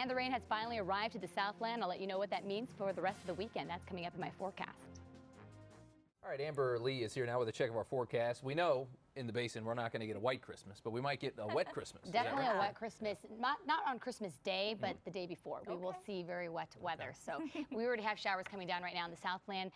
And the rain has finally arrived to the Southland. I'll let you know what that means for the rest of the weekend. That's coming up in my forecast. All right, Amber Lee is here now with a check of our forecast. We know in the basin we're not going to get a white Christmas, but we might get a wet Christmas. Definitely a wet Christmas, not on Christmas Day, but the day before. We will see very wet weather. So we already have showers coming down right now in the Southland.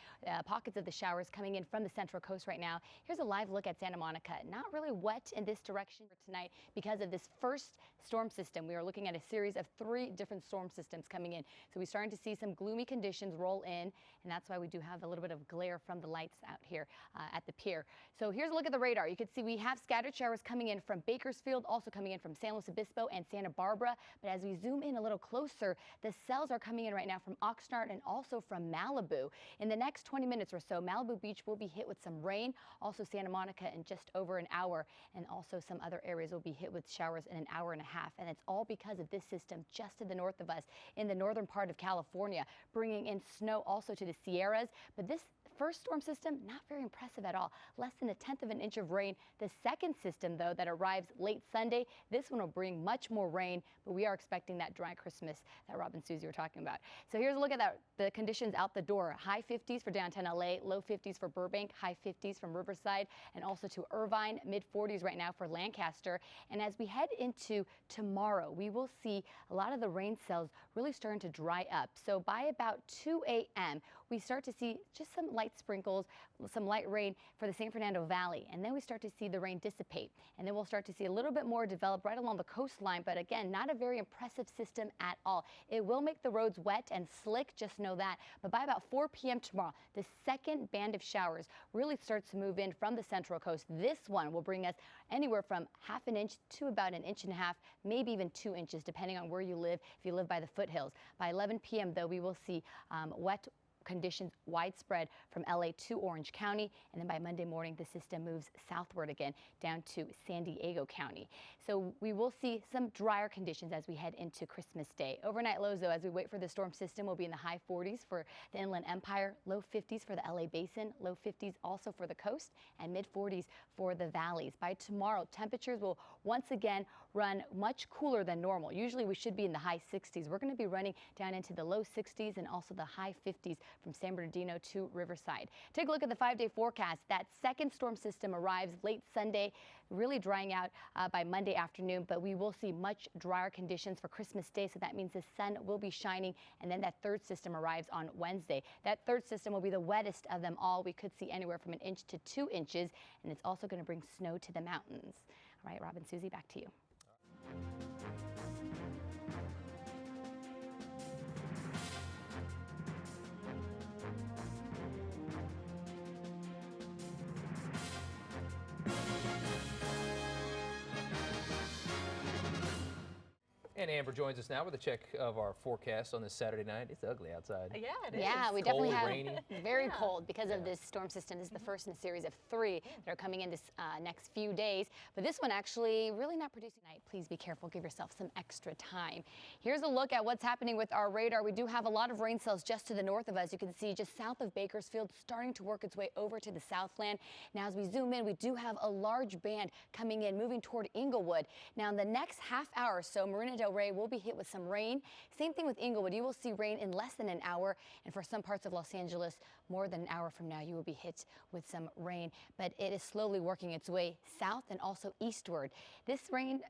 Pockets of the showers coming in from the Central Coast right now. Here's a live look at Santa Monica. Not really wet in this direction for tonight because of this first storm system. We are looking at a series of 3 different storm systems coming in. So we're starting to see some gloomy conditions roll in, and that's why we do have a little bit of glare from the lights out here at the pier. So here's a look at the radar. You can see we have scattered showers coming in from Bakersfield, also coming in from San Luis Obispo and Santa Barbara. But as we zoom in a little closer, the cells are coming in right now from Oxnard and also from Malibu. In the next 20 minutes or so, Malibu Beach will be hit with some rain. Also Santa Monica in just over an hour, and also some other areas will be hit with showers in an hour and a half. And it's all because of this system just to the north of us in the northern part of California, bringing in snow also to the Sierras. But this first storm system, not very impressive at all. Less than 1/10 of an inch of rain. The second system, though, that arrives late Sunday, this one will bring much more rain, but we are expecting that dry Christmas that Rob and Susie were talking about. So here's a look at the conditions out the door. High 50s for downtown LA, low 50s for Burbank, high 50s from Riverside, and also to Irvine, mid 40s right now for Lancaster. And as we head into tomorrow, we will see a lot of the rain cells really starting to dry up. So by about 2 a.m., we start to see just some light sprinkles, some light rain for the San Fernando Valley. And then we start to see the rain dissipate. And then we'll start to see a little bit more develop right along the coastline. But again, not a very impressive system at all. It will make the roads wet and slick, just know that. But by about 4 p.m. tomorrow, the second band of showers really starts to move in from the Central Coast. This one will bring us anywhere from 1/2 inch to about 1.5 inches, maybe even 2 inches, depending on where you live, if you live by the foothills. By 11 p.m., though, we will see wet conditions widespread from LA to Orange County, and then by Monday morning the system moves southward again down to San Diego County. So we will see some drier conditions as we head into Christmas Day. Overnight lows, though, as we wait for the storm system, will be in the high 40s for the Inland Empire, low 50s for the LA Basin, low 50s also for the coast, and mid 40s for the valleys. By tomorrow, temperatures will once again run much cooler than normal. Usually we should be in the high 60s. We're going to be running down into the low 60s and also the high 50s from San Bernardino to Riverside. Take a look at the 5-day forecast. That second storm system arrives late Sunday, really drying out by Monday afternoon, but we will see much drier conditions for Christmas Day, so that means the sun will be shining, and then that third system arrives on Wednesday. That third system will be the wettest of them all. We could see anywhere from 1 inch to 2 inches, and it's also going to bring snow to the mountains. All right, Rob and Susie, back to you. And Amber joins us now with a check of our forecast on this Saturday night. It's ugly outside. Yeah, it is. Yeah, we Cold, definitely have rainy. very cold because of this storm system. This is the first in a series of 3 that are coming in this next few days. But this one actually really not producing tonight. Please be careful. Give yourself some extra time. Here's a look at what's happening with our radar. We do have a lot of rain cells just to the north of us. You can see just south of Bakersfield starting to work its way over to the Southland. Now, as we zoom in, we do have a large band coming in, moving toward Inglewood. Now, in the next half hour or so, Marina Del Rey will be hit with some rain. Same thing with Inglewood. You will see rain in less than an hour, and for some parts of Los Angeles, more than an hour from now, you will be hit with some rain. But it is slowly working its way south and also eastward. This rain,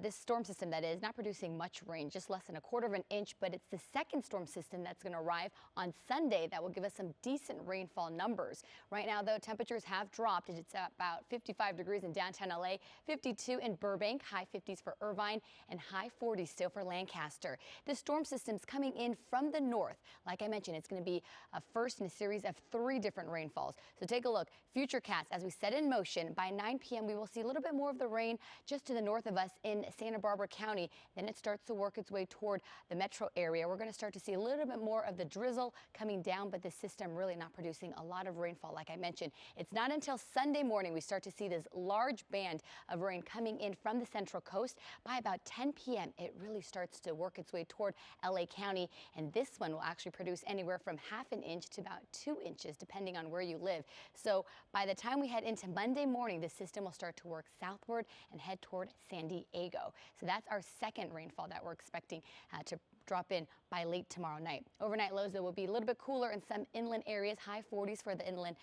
this storm system that is, not producing much rain, just less than 1/4 inch, but it's the second storm system that's going to arrive on Sunday that will give us some decent rainfall numbers. Right now, though, temperatures have dropped. It's about 55 degrees in downtown LA, 52 in Burbank, high 50s for Irvine, and high 40s still for Lancaster. This storm system's coming in from the north. Like I mentioned, it's going to be a first in a series of 3 different rainfalls. So take a look. Futurecast, as we set in motion, by 9 p.m. we will see a little bit more of the rain just to the north of us in Santa Barbara County. Then it starts to work its way toward the metro area. We're going to start to see a little bit more of the drizzle coming down, but the system really not producing a lot of rainfall. Like I mentioned, it's not until Sunday morning we start to see this large band of rain coming in from the Central Coast. By about 10 p.m. it really starts to work its way toward LA County, and this one will actually produce anywhere from ½ an inch to about 2 inches, depending on where you live. So by the time we head into Monday morning, the system will start to work southward and head toward San Diego. So that's our second rainfall that we're expecting to drop in by late tomorrow night. Overnight lows, though, will be a little bit cooler in some inland areas, high 40s for the inland,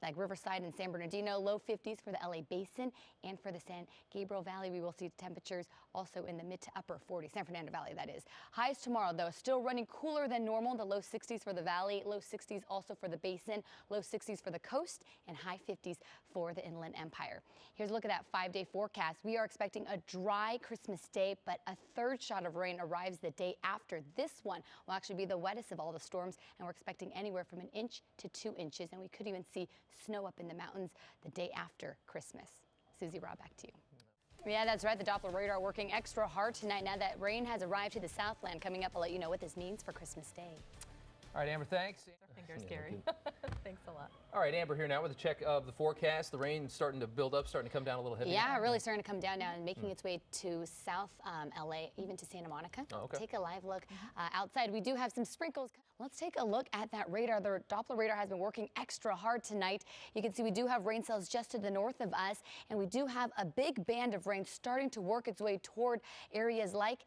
like Riverside and San Bernardino, low 50s for the LA Basin, and for the San Gabriel Valley, we will see temperatures also in the mid to upper 40s, San Fernando Valley, that is. Highs tomorrow, though, still running cooler than normal, the low 60s for the valley, low 60s also for the basin, low 60s for the coast, and high 50s for the Inland Empire. Here's a look at that 5-day forecast. We are expecting a dry Christmas Day, but a third shot of rain arrives the day after. This one will actually be the wettest of all the storms, and we're expecting anywhere from 1 inch to 2 inches, and we could even see snow up in the mountains the day after Christmas. Susie, Rob, back to you. Yeah, that's right. The Doppler radar working extra hard tonight. Now that rain has arrived to the Southland. Coming up, I'll let you know what this means for Christmas Day. All right, Amber, thanks. Our fingers, Gary. Thanks a lot. All right, Amber here now with a check of the forecast. The rain starting to build up, starting to come down a little heavy. Yeah, really starting to come down now and making its way to South LA, even to Santa Monica. Oh, okay. Take a live look outside. We do have some sprinkles. Let's take a look at that radar. The Doppler radar has been working extra hard tonight. You can see we do have rain cells just to the north of us, and we do have a big band of rain starting to work its way toward areas like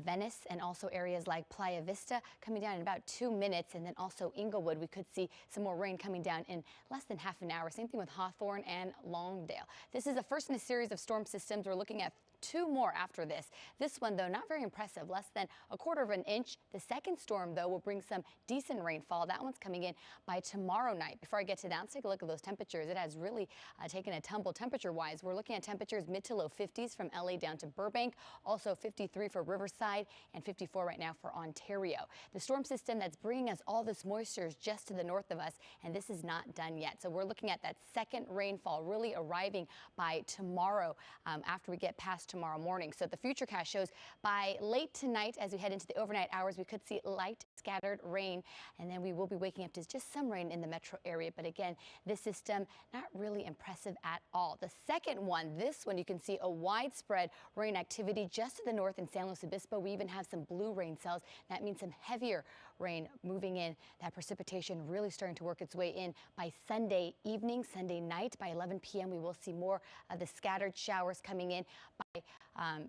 Venice and also areas like Playa Vista coming down in about 2 minutes, and then also Inglewood. We could see some more rain coming down in less than ½ an hour. Same thing with Hawthorne and Longdale. This is the first in a series of storm systems. We're looking at 2 more after this. This one, though, not very impressive, less than ¼ of an inch. The second storm, though, will bring some decent rainfall. That one's coming in by tomorrow night. Before I get to that, let's take a look at those temperatures. It has really taken a tumble temperature-wise. We're looking at temperatures mid to low 50s from LA down to Burbank, also 53 for Riverside and 54 right now for Ontario. The storm system that's bringing us all this moisture is just to the north of us, and this is not done yet. So we're looking at that second rainfall really arriving by tomorrow after we get past tomorrow morning. So the futurecast shows by late tonight, as we head into the overnight hours, we could see light scattered rain, and then we will be waking up to just some rain in the metro area. But again, this system not really impressive at all. The second one, this one, you can see a widespread rain activity just to the north in San Luis Obispo. We even have some blue rain cells. That means some heavier rain moving in. That precipitation really starting to work its way in by Sunday evening, Sunday night. By 11 p.m. we will see more of the scattered showers coming in by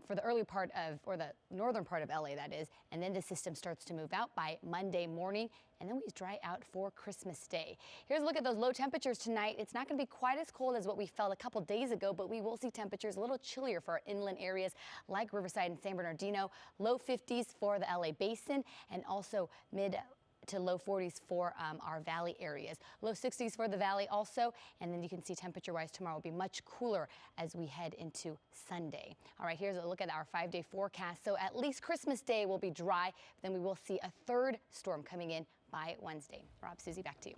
for the early part of, or the northern part of LA, that is, and then the system starts to move out by Monday morning, and then we dry out for Christmas Day. Here's a look at those low temperatures tonight. It's not going to be quite as cold as what we felt a couple days ago, but we will see temperatures a little chillier for our inland areas like Riverside and San Bernardino. Low 50s for the LA Basin, and also mid to low 40s for our valley areas. Low 60s for the valley also, and then you can see temperature-wise tomorrow will be much cooler as we head into Sunday. All right, here's a look at our 5-day forecast. So at least Christmas Day will be dry, but then we will see a third storm coming in by Wednesday. Rob, Susie, back to you.